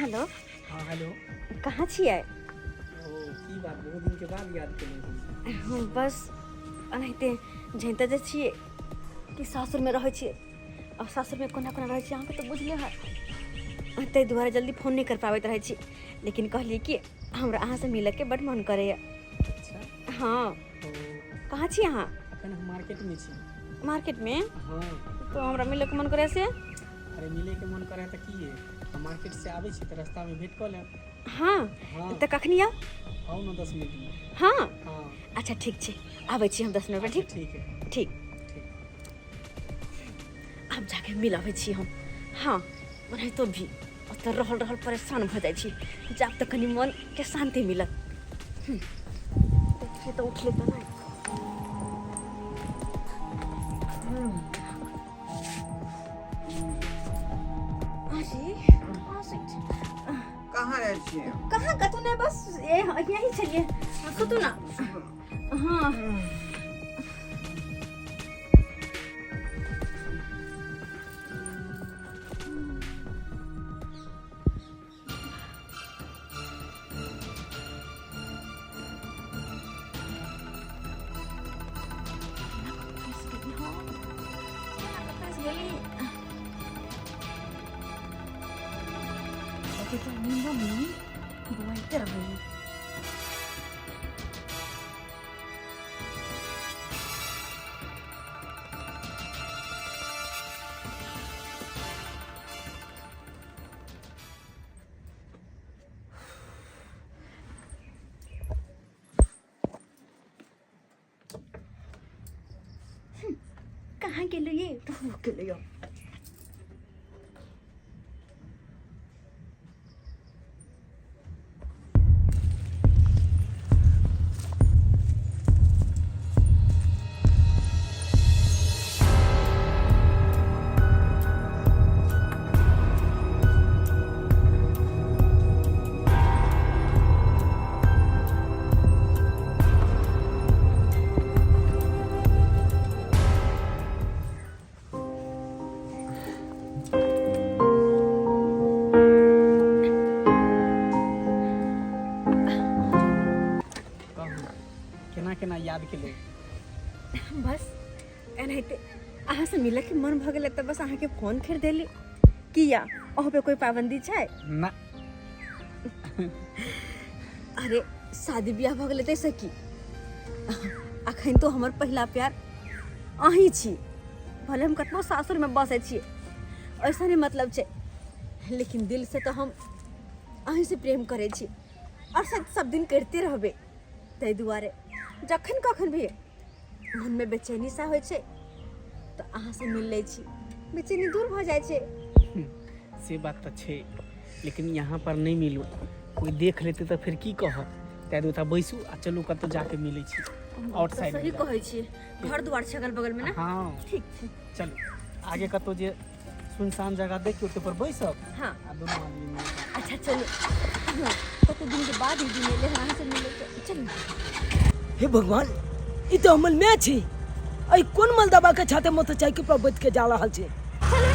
Hello. हाँ hello. कहाँ छियै? की बात, बहुत दिन के बाद याद केलियै। बस एनाहिते झैंते जे छियै कि सासुरमे रहै छियै, अब सासुरमे कोना कोना रहै छियै अहाँके तऽ बुझले है, ताहि दुआरे जल्दी फोन नहीं कर पाबैत रहै छी। लेकिन कहलिए कि हमरा अहाँसँ मिलैके बड्ड मन करैए। अच्छा हाँ, कहाँ छी अहाँ? अखन हम मार्केट में छी। मार्केट में? हाँ। तो हमरा मिलैके मन करे से? अरे मिले के मन करे तऽ की है, हम मार्केट से आबै छी तऽ रास्ता में भेंट कऽ लेब। हाँ। हाँ तऽ कखनी आउ? आउ ना 10 मिनट में। हाँ। हाँ अच्छा ठीक छै, आबै छी हम 10 मिनट में। ठीक ठीक है। ठीक। अब जाके मिल आबै छी हम। हाँ, ओनाहितो भी ओतऽ रहल रहल परेशान भऽ जाइ छी, जाब तऽ कनि मन के शांति मिलत। देखिए तो उठ लेता ना। कहाँ रहै छियै? कहाँ कतौ नहीं, बस यही चलिए कतौ ना। हाँ kita minum ni dua liter lagi. कहाँ के लिए? तो के लिए केना याद केलियै? बस एनाहिते अहाँ से मिले के मन भ गेल त बस अहाँ के फोन कर देली। किया ओह पे कोई पाबंदी छै? ना। अरे शादी ब्याह भ गेल तैसे की, अखन तो हमर पहला प्यार अहीं छी। भले हम कतनो सासुर में बसे छी, ऐसा नहीं मतलब छै, लेकिन दिल से तो हम अहीं से प्रेम करे छी और सब दिन करते रहबे। तै दुआरे जखन कखन भी मन में बेचैनी सा होइ छै तो अहाँ से मिल लै छी, बेचैनी दूर भ जाइ छै। से बात तो छै, लेकिन यहाँ पर नहीं मिलू, कोई देख लेते तो फिर की कहत। तै दूटा बैसू आ चलू कतौ जाके मिलै छी आउटसाइड। सही कहै छी, घर द्वार छै अगल बगल में ना। हाँ ठीक छै, चलू आगे कतौ जे सुनसान जगह देख के ओते पर बैसब। हाँ आ दोनों आदमी मिल जाएब। अच्छा चलो, कते दिन के बाद ही मिले हैं अहाँ से मिले तो चलो। हे भगवान, ई तो हमर मैं छी। आई कोन मल दबा के छाते मोटरसाइकिल पर बैठ के जा रहल छै? चलो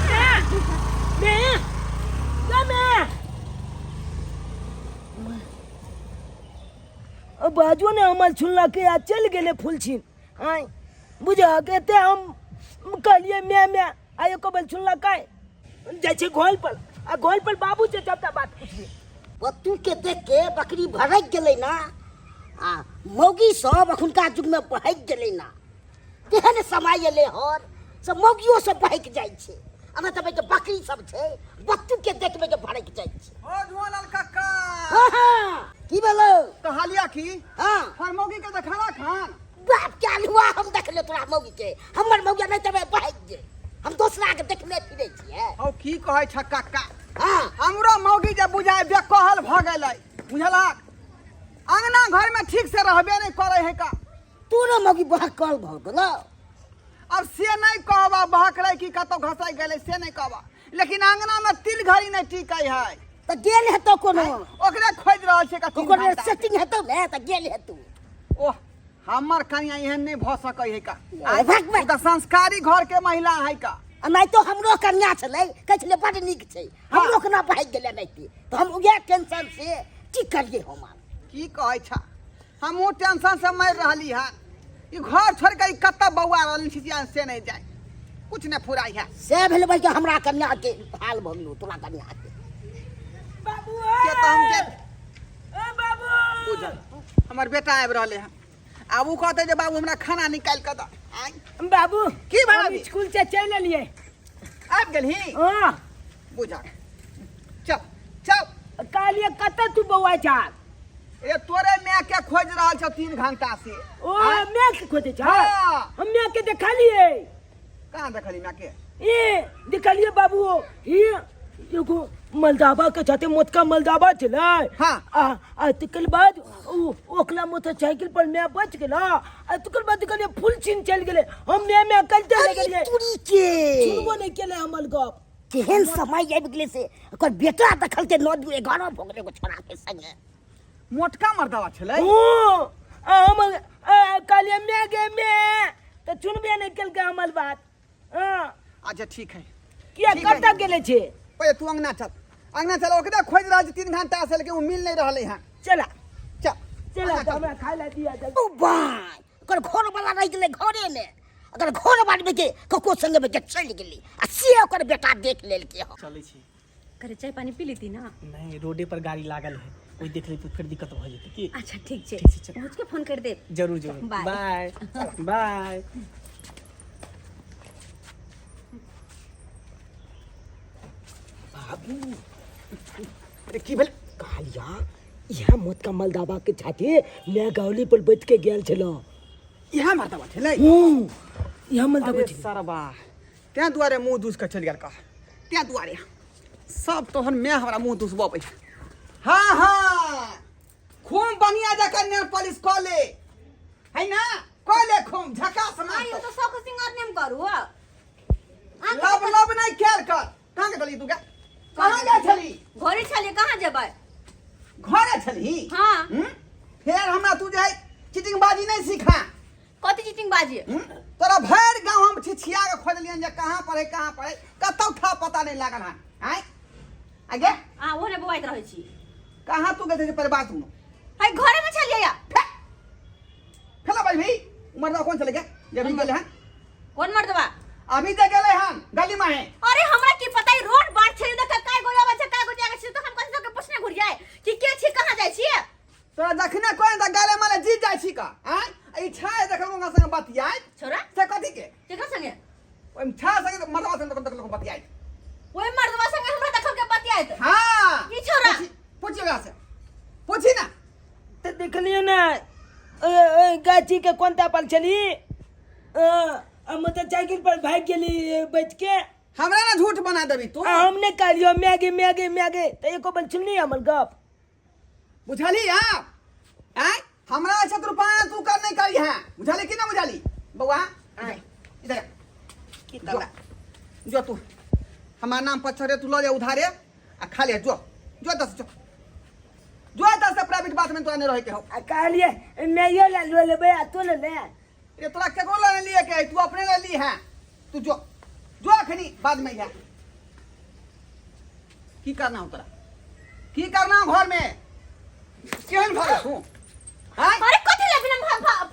मैं अब बाजू ने हमर सुनला के आ चल गेले फूल छीन। आई बुझा केते हम कहलिए मैं आयो कबल सुनला काय जाय छै घोल पर, आ घोल पर बाबू से सबटा बात पूछिए। बत्तू के देख के बकरी भड़क गेलै ना, आ मौगी सब अखुनका युग में बहक गेलै ना। केहन समय एलै हर सब मौगियो सब बहक जाइ छै, आ मतलब जे बकरी सब छै बत्तू के देखबे जे भड़क जाइ छै। ओ जुआलाल काका, हाँ की भेलो? कहलिया की हाँ हर मौगी के देखला खान बाप क्या हुआ? हम देख ले तोरा मौगी के, हमर मौगी नहीं तबे बहक जे हम दूसरा के देखले फिरे छियै। औ की कहै छ काका, हाँ हमरो मौगी जे बुझाय बेकहल भ गेलै, बुझलक? अंगना घर में ठीक से रहबे नहीं करे है का। तोरो मौगी बहकल भ गेलो। अब से नहीं कहबा बहकले की कतो घसै गेलै से नहीं कहबा, लेकिन अंगना में तिल घड़ी नहीं टिकै है। त गेल हेतो कोनो, ओकरे खोज रहल छै का। ओकरे सेटिंग हेतो ने त गेल हेतो। ओह हमर कन्या एहन नहीं भ सकै है का। भगवान त संस्कारी घर के महिला है का। आ नहीं तो हमरो कन्या छलै कहै छलै बड़ नीक छै हमरो केना भागि गेलै नहीं तो हम उहे टेंशन से की करिए हम की कहै छ हमहूँ टेंशन से मरि रहली हन ई घर छोड़ के कत्ता बौआ रहल छिसिया से नहीं जाए कुछ नहीं फुराई है से भेल भाई के हमरा कन्या के हाल भ गेलो तोरा कन्या के बाबू के तो हम के ए बाबू बुझल हमर बेटा आबि रहले हन आब उ कहते जे बाबू हमरा खाना निकाल के द आइ बाबू की भाभी? हम स्कूल से चल एलिए आबि गेलही हां बुझल चल चल कालिए कत तू बौआ चाल ए तोरे मैं के खोज रहल छ 3 घंटा से ओ मैं के खोजे चाल हाँ। हम मैं के देखा लिए कहां देखली मैं के ये देखलिए बाबू ये एगो मलदाबा के छते मोटका मलदाबा छलै हाँ। आ तकर बाद ओकला मोटरसाइकिल पर मैं बच गेला आ तकर बाद देखलिए फुल छीन चल गेले हम मैं करते अरे लगलिए तुरी के सुनबो नहीं केले हमर गप केहन समय आबि गेलै से ओकर बेटा देखलकै 9-11 भऽ गेलै एगो छोरा के संगे मोटका मर्दवा छलै ओ हम कालिए मैं गे मैं तो सुनबे नहीं केलकै हमर बात हां अच्छा ठीक है किया ठीक है। करता गेले छे पहिले तू अंगना चल ओकरा खोज रहल छी 3 घंटा से लेकिन उ मिल नहीं रहले हन चला चल चला अंगना तो चल। हमरा खाइ ला दिया जा ओ भाई ओकर घर वाला रह गेलै घरे में अगर घर बाड़मे के कको संगे में के चलि गेलै आ से ओकर बेटा देख लेलकै ह चलै छी करे चाय पानी पी लेती ना। नहीं रोडे पर गाड़ी लागल है कोई देख ले तो फिर दिक्कत हो जेतै की अच्छा ठीक छै ठीक छै, चल। पहुँच के फोन कर दे। जरूर जरूर बाय। बाय बाय बाबू अरे की भेल कालिया यह मत का मलदाबा के छाते मैं गावली पर बैठ के गेल छलो इहा मर्दवा छलै यह मलदाबा अरे छे सरबा त्या दुआरे मुंह दूस के चल गेल का त्या दुआरे सब तोहन मैं हमरा मुंह दूसबो हाँ हाँ खूब बढ़िया जगह नेल पॉलिश कऽ ले है ना कऽ ले खूब झकास हाँ ये मार तो शौक सिंगार नेम करू लब लब नहीं खेल कर कहाँ गेली तू कहाँ गेल छली घरे छलिए कहाँ जेबै। घरे छली हाँ फिर हमरा तू जे चिटिंग बाजी नहीं सीखा कथी चीटिंग बाजी तोरा भर गांव हम छिछिया के खोजलियन जे कहाँ पढ़े कतौ ठा पता नहीं लागल है आय आगे आ ओने बवाइत रहै छी कहाँ तू गए थे पर बात में हाय घरे में छलिए या फेला भाई भाई मर्दा कौन चले गए ये भी गेले हैं कौन मर्दवा अभी तक गेले हैं गली में है अरे हमरा की पता है रोड बाट छे देख काय गोया बच्चा काय गोया के तो हम कथि के पूछने घुर जाए कि के छी कहां जाय छी। तोरा दखने कोई त गाले माले जी जाय छी का हैं ई छाय देखल उनका संग बतियाय छोरा से कथि के केकरा संगे ओम छा संग मर्दा संग देखल बतियाय ओए मर्दवा संगे हमरा देखल के बतियाइत। हां ई छोरा पूछी ओकरा से पूछी ना तो देखलियो ना गाची के कोनता पर चली मोटरसाइकिल पर भाग गेली बैठ के हमरा ना झूठ बना देबी तू हमने कहलियो मैगे तो एको बल सुननी हमर गप बुझाली आप हैं हमरा 100 रुपया तू कर नहीं करी है बुझाली कि ना बुझाली बउआ इधर इधर जो तू हमार नाम पर चढ़े तू लो जा उधारे आ खा ले जो 10 जो 10 प्राइवेट बात में तो नहीं रहे के हो कहलिए मैं यो ले लेबे आ तू ले ले ये तोरा के को ले लिए के तू अपने ले ली है तू जो अखनी बाद में है की करना हो तोरा की करना हो घर में केहन घर तू हैं अरे कथि ले बिना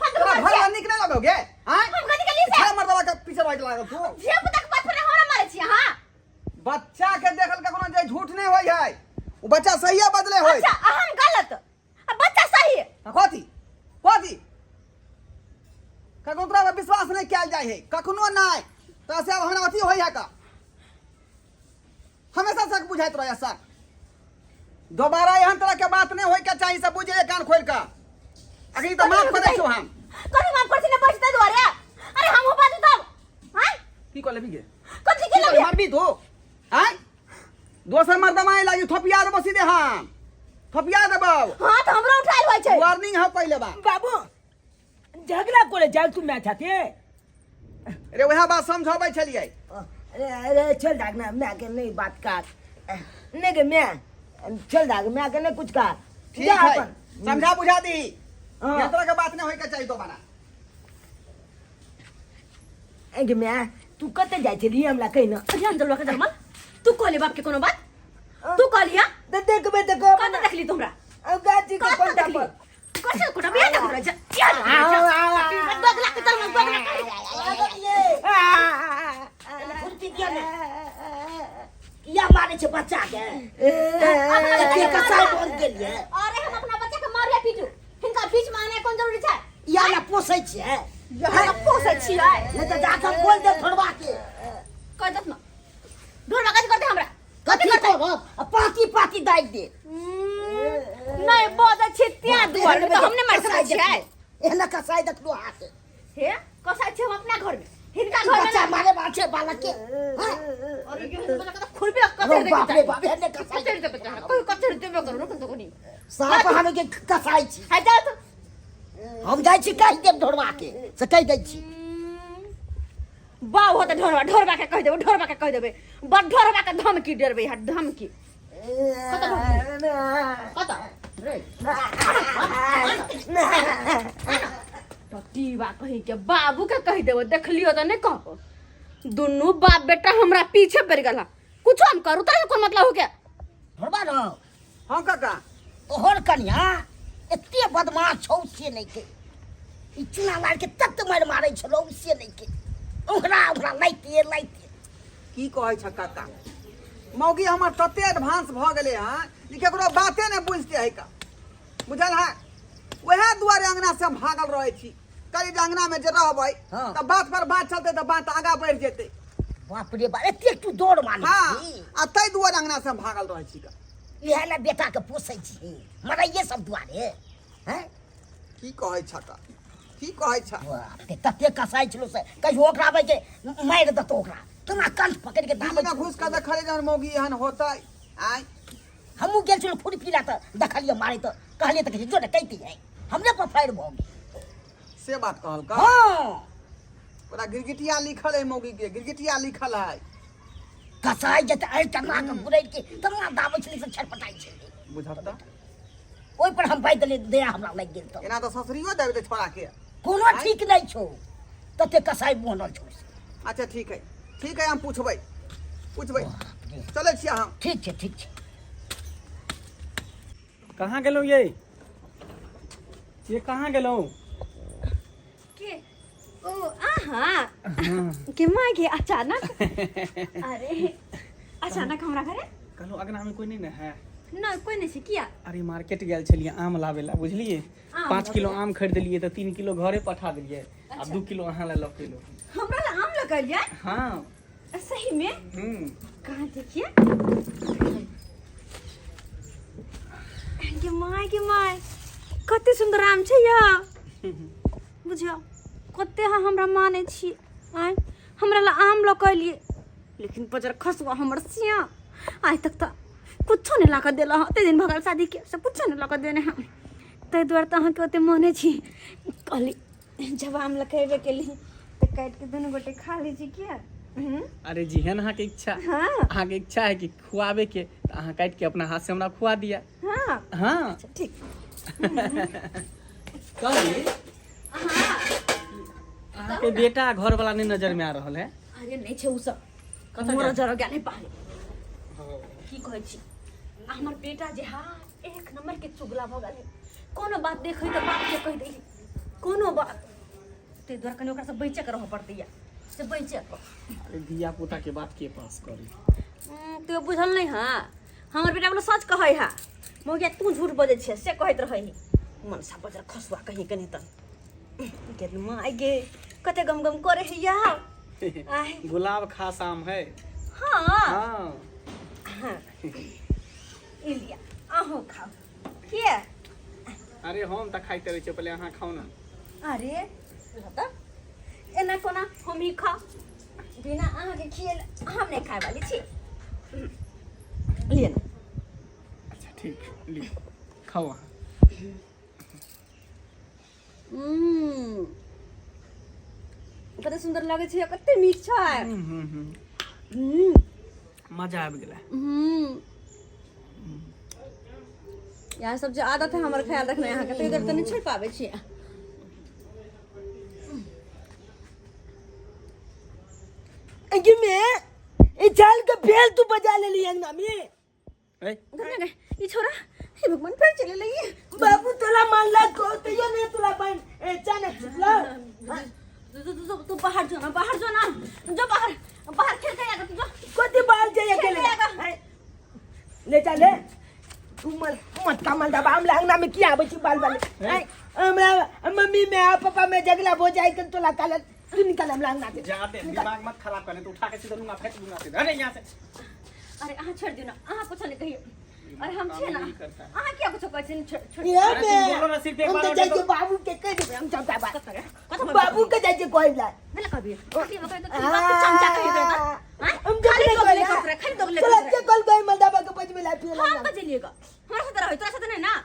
फंद तोरा मार घर निकले लगोगे हैं हम कथि के लिए छह मर्दवा के पीछे बैठ लागल तू जे पुता के बात पर हमरा मारे छी। हां बच्चा के देखल के कोनो जे झूठ नहीं होय है वो बच्चा सही है बदले होय अच्छा हम गलत आ बच्चा सही है। कथी कखनो तोरा पर विश्वास नहीं कैल जाय है कखनो नहीं तो से अब हमरा अथी होय है का हमेशा शक बुझाइत रहे शक दोबारा एहन तरह के बात नहीं होय के चाहिए सब बुझे कान खोल का अभी तो माफ कर दे हम कथि माफ करछि ने बचता दुआरे अरे हम बात तब हां की कर लेबी गे कथि के लगे मारबी तो हैं दोसर मर्दमा लागी थपिया दे बसी दे हम थपिया देबौ हां तो हमरा उठाइल होय छै। वार्निंग है पहले बा बाबू झगड़ा करे जाल तू मैं छाते अरे वह बात समझाबै छलिए अरे चल डागना मैं के नहीं बात कर नहीं के मैं चल डाग मैं के नहीं कुछ कर ठीक है समझा बुझा दी हाँ। ये तरह के बात नहीं होय के चाहिए दोबारा कि मैं तू कते जाय छली हमरा कहि ना अरे अंजलवा के जन्म तू कहले बाप के कोनो बात तू कहलिया त देखबे त को कत देखली तुमरा अब गाजी के कत कोन देखली पर कत कोटा बिया देख रहा जा दोगला के चल दोगला फुर्ती किया ने या मारे छे बच्चा के के कसाई बोल गेलिए अरे हम अपना बच्चा के मारिया पीटू हिनका बीच में आने कोन जरूरी छै या ना पोसै छे यहाँ पोसे छियै नहीं तो जाकर बोल दे ढोरवा के कह दत न ढोरवा काज करते हमरा कथी को पाती पाती दाइ दे नहीं बहुत अच्छे त्या दुआर में तो हमने मार सकै छियै एहना कसाई देखलो हाथ हे कसाई छै हम अपना घर में हिनका घर में बच्चा मारे बाछे बालक के अरे ये बच्चा का खुरबी कते दे बाप रे बाप एहने कसाई कते दे बच्चा कोई कते देबे करू न तो कोनी साफ हमें के कसाई छी है जा तो हम जाय छी कहि देब ढोरवा के से कहि दै छी बाऊ होते ढोरवा के कह देबे ढोरवा के कह देबे बड़ ढोरवा के धमकी डरबे है धमकी कत रे पटीवा कहि के बाबू के कह देबे देखलियो त नहीं कहबो दुनु बाप बेटा हमरा पीछे पड़ गेला कुछ हम करू त कोन मतलब हो के ढोरवा न हाँ काका तोहर कन्या एते बदमाश छौ से नहीं के ई चुना मार के तत मार मारै छलो से नहीं के ओकरा लाइते की कहै छ काका मौगी हमर तते एडवांस भ गेले हां कि केकरो बाते ने बुझते है का बुझल है वहे दुआरे अंगना से हम भागल रहे छी कई अंगना में जे रहबै हाँ। त बात पर बात चलते त बात आगा बढ़ जेते बाप रे बाप एते तू दौड़ मारी हां आ तै दुआरे अंगना से हम भागल रहे छी का इहे ला बेटा के पोसै छी मराइए सब दुआरे हैं की कहै छ का की कहै छ बाप रे तते कसाई छलो से कहियो ओकरा आबै के मार दत ओकरा केना कंठ पकड़ के दाबै ना घुस का देखले जन मौगी एहन होतै आय हमहू गेल छलो फुरी पीला त देखलिए मारे त कहलिए त जो न कहती है हमरे पर फायर भ गेल से बात कहल का हां पूरा गिरगिटिया लिखल है मौगी के गिरगिटिया लिखल है कसाई जते आई तना के बुरै के तना दाबै छली से छटपटाई छली बुझत त ओइ पर हम बाइ दले दया हमरा लाग गेल त एना त ससुरियो देबे त छोड़ा के कोनो ठीक नहीं छो तते कसाई बनल छो अच्छा ठीक है हम पूछबै चले छियै हम ठीक छै कहाँ गेलौ ये कहाँ गेलौ के ओ आहा के माय के अचानक अरे अचानक हमरा घरे कहलो अगना में कोई नहीं ना है ना कोई नहीं से किया अरे मार्केट गेल छलिए आम लावे ला बुझलिए 5 किलो आम खरीदलिए तो 3 किलो घरे पठा दिलिए आ 2 किलो अहाँ ला लऽ केलो हमरा ला आम लगलिए हाँ सही में कहाँ देखिए के माय कते सुंदर आम छै या बुझियो कते हमरा माने छी आय हमरा ला आम लकलिए लेकिन बजर खसवा हमर सिया आज तक त कुछो नहीं लाकर देला ते दिन भगल शादी के से कुछो नहीं लाकर देने हम तै द्वार त अहाँ के ओते माने छी कहली जब आम लकेबे के लिए त काट के दोनों गोटे खा ली छी क्या अरे जेहन अहाँ के इच्छा हाँ अहाँ के इच्छा है कि खुआवे के तो अहाँ काट के अपना हाथ से हमरा खुआ दिया हाँ हाँ अच्छा ठीक कहली हाँ अहाँ के बेटा घर वाला नहीं नजर में आ रहल है अरे नहीं छै उ सब कतऽ मोर जा? जरा गाने पारे की कहै छी हमर बेटा जे हा एक नंबर के चुगला भ गेल कोनो बात देखै त बाप के कह दै कोनो बात ते द्वार कने ओकरा से बचै के रह पड़तै से बचै अरे दिया पोता के बात के पास करी तो बुझल नहीं हां हमर बेटा बोले सच कहै हा मौगिया तू झूठ बजै छै से कहैत रहै मन सा बजर खसवा कहीं कनी त के माय गे कते गम गम करे है या आय गुलाब खास आम है हां हाँ हाँ इलिया अहो खाओ के अरे हम त खाइते रहे पहले अहाँ खाओ ना अरे लता एना कोना हम ही खा बिना अहाँ के खियल हम नहीं खाए वाली छी लिए ना अच्छा ठीक ली खाओ अहाँ कते सुंदर लागे छै कते मीठ छै मजा आबि गेला यहाँ सब जो आदत है हमारा ख्याल रखना यहाँ का तो इधर तो नहीं छोड़ पावे छी अंगी में ये चाल के फेल तू बजा ले ली अंगा में ए, ये छोरा हे भगवान फिर चले लगी बाबू तोला मान ला को तो ये नहीं तोला बन अचानक छुटला तू बाहर जाना जो बाहर खेल के आएगा तू जो कोती बाहर जाए अकेले ले चले तू मत का मल दबा हम अंगना में किया बची बाल वाले हमरा मम्मी में पापा में झगड़ा हो जाए कि तोला काल तू निकल हम अंगना से जाते दिमाग मत खराब करने तो उठा के सीधा लूंगा फेंक दूंगा सीधा अरे यहाँ से अरे आहा छोड़ दियो ना आहा कुछ नहीं कहियो अरे हम छे ना आहा क्या कुछ कहै छोड़ ये अरे तुम बोलो ना सिर्फ एक बार हम ऑर्डर जाके दो बाबू के कह दे हम चलता बात बाबू के जाके कोई ला नहीं कभी कभी वो कहता तू बात चमचा कहियो देता हम खाली दोगले कपड़े खाली दोगले चल के कल गए मलदाबा के बज में ला फिर हम बजेलिएगा हमारा साथ रहो तोरा साथ नहीं ना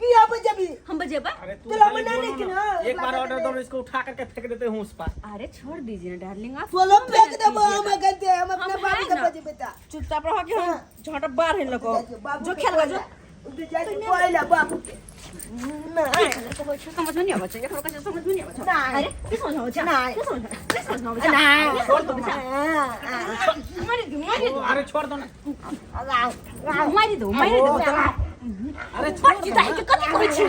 किया बजबी हम बजेबा अरे तू चलो खाली मना बोलो नहीं कि ना। ना, एक बार अगला ऑर्डर बार दो इसको उठा करके फेंक देते हैं उस पर अरे छोड़ दीजिए ना डार्लिंग आप बोलो फेंक दे हम कहते हम अपने हम बाबू हैं के ना। बजे बेटा चुपचाप रहो कि हम झोंटा बाहर है लोगो बाबू जो के खेल जो उनके जाके कोई ला बाबू के समझ में नहीं आवा चाहिए थोड़ा कैसे समझ में नहीं आवा चाहिए नहीं। अरे किस समझ में आवा नहीं। किस समझ में आवा नहीं। छोड़ दो मारी दो अरे छोड़ दो ना मारी दो अरे पड़ची दाई के कथि कहै छी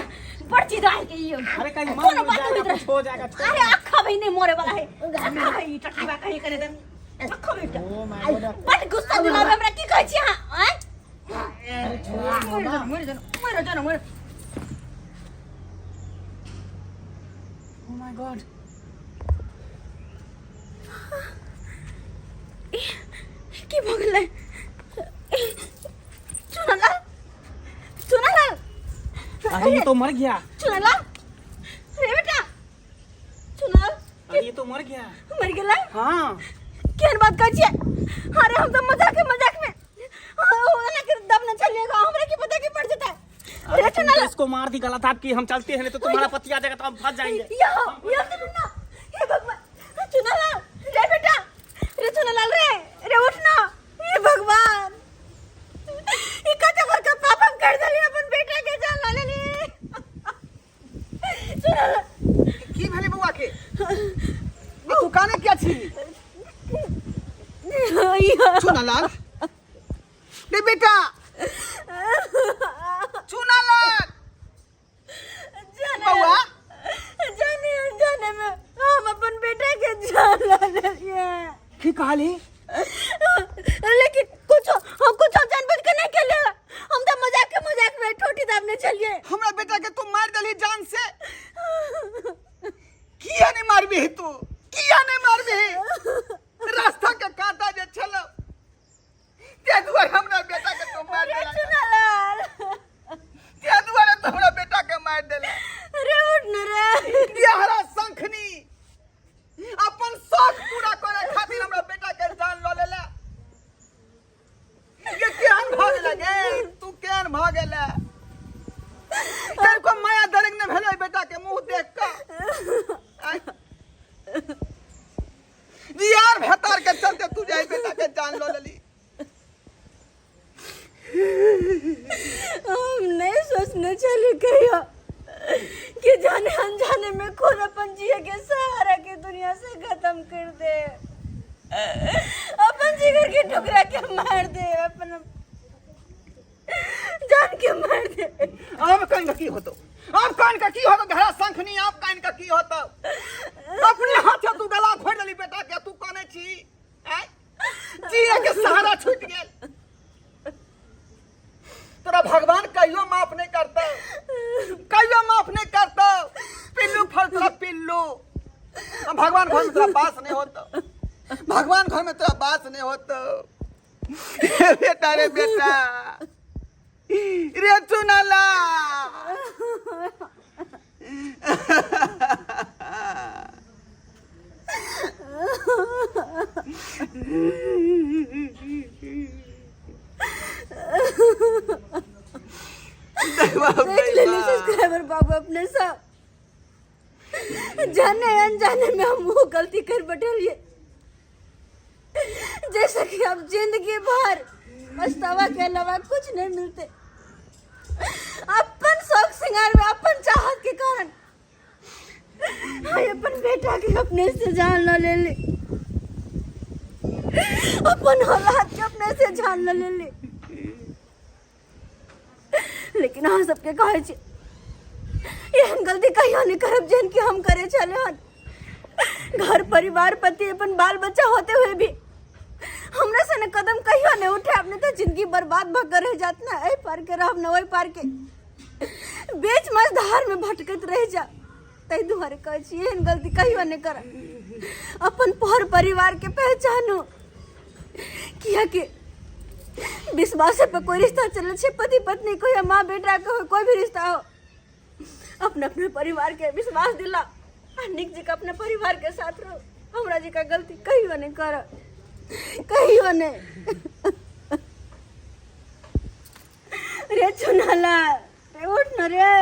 पड़ची दाई के यो अरे कहीं कोनो मार बात जाएगा होइत कुछ हो जाएगा छोड़ अरे अखा भाई नहीं मोरे वाला है अखा भाई टटवा कहीं करे दन अखा बेटा ओ माय गॉड बट गुस्सा दिला हमरा की कहै छी हां मोरे जानो ओ माय गॉड की भगले चुनाला अरे ये तो मर गया चुनाला रे बेटा चुनाल अरे ये तो मर गया मर गेला हाँ केन बात कहै छी अरे हम तो मजाक में ना कर दम न चलिएगा हमरा की पता की पड़ जाता है अरे तुम तो इसको मार दी गलत आप कि हम चलते हैं नहीं तो तुम्हारा पति आ जाएगा तो हम फंस जाएंगे यो सुनना हे भगवान चुनाला रे बेटा रे चुनाला रे उठ ना हे भगवान ये कते बार का पाप हम कर दली अपन बेटा के जान ले ली चुनाला की भेले बउआ के तू काने क्या छी चुनालाल रे बेटा चुनालाल बउआ जाने में हम अपन बेटा के जान ले लिए की कहली लेकिन कुछ जानबूझ के नहीं खेले हम तो मजाक में ठोठी दाबने चलिए हमरा बेटा के तू मार दली जान से किया नहीं मारबी है तू किया नहीं मारबी रास्ता के कांटा जे छलो ते दुआरे हमरा बेटा के तू मार देला चुनालाल ते दुआरे तो हमरा बेटा के मार देला रे उठ न रे बिहारा शंखनी अपन शौक पूरा करे खातिर हमरा बेटा के जान ल लेला ये केहन भाग लगे तू केहन भागेला तेरे को माया दरग ने भेले बेटा के मुंह देख का यार भेतार के चलते तू जाई बेटा के जान ल लेली हम नहीं सोचने चले कहियो कि जाने अनजाने में खुद अपन जिए के सहारा के दुनिया से खत्म कर दे अपन जिगर के टुकड़ा के मार दे अपन जान के मार दे अब कान का की होतो अब कान का की होतो घरा शंखनी आप कान का की होतो अपने हाथे तू गला खोल देली बेटा के तू काने छी हैं जिए के सहारा छूट गेल तेरा भगवान कहियो माफ नहीं करता कहियो माफ नहीं करता पिल्लू फल तेरा पिल्लू भगवान घर में तेरा बास नहीं होता भगवान घर में तेरा बास नहीं होता बेटा रे बेटा रे चुनाला देख ले सब्सक्राइबर बाबू अपने सब जाने अनजाने में हम वो गलती कर बैठे जैसे कि अब जिंदगी भर पछतावा के अलावा कुछ नहीं मिलते अपन शौक श्रृंगार में अपन चाहत के कारण हाय अपन बेटा के अपने से जान न ले ली अपन हालात के अपने से जान ले ले। लेकिन हाँ सबके कहे छे ये हम गलती कहियो नहीं करब जेन कि हम करे चले हन। घर परिवार पति अपन बाल बच्चा होते हुए भी हमरा से न कदम कहियो नहीं उठे। अपने तो जिंदगी बर्बाद भकर रह जात ना, ए पार के रहब न ओई पार के बीच मझधार में भटकत रह जा। तई दुआरे कहे छी एहन गलती कहियो नहीं कर। अपन पर परिवार के पहचानो किया के विश्वास पे कोई रिश्ता चले छे, पति पत्नी को या माँ बेटा को हो, कोई भी रिश्ता हो अपने अपने परिवार के विश्वास दिला। निक जी का अपने परिवार के साथ रहो। हमरा जी का गलती कहियो नहीं कर, कहियो नहीं। रे चुनाला रे उठ न रे।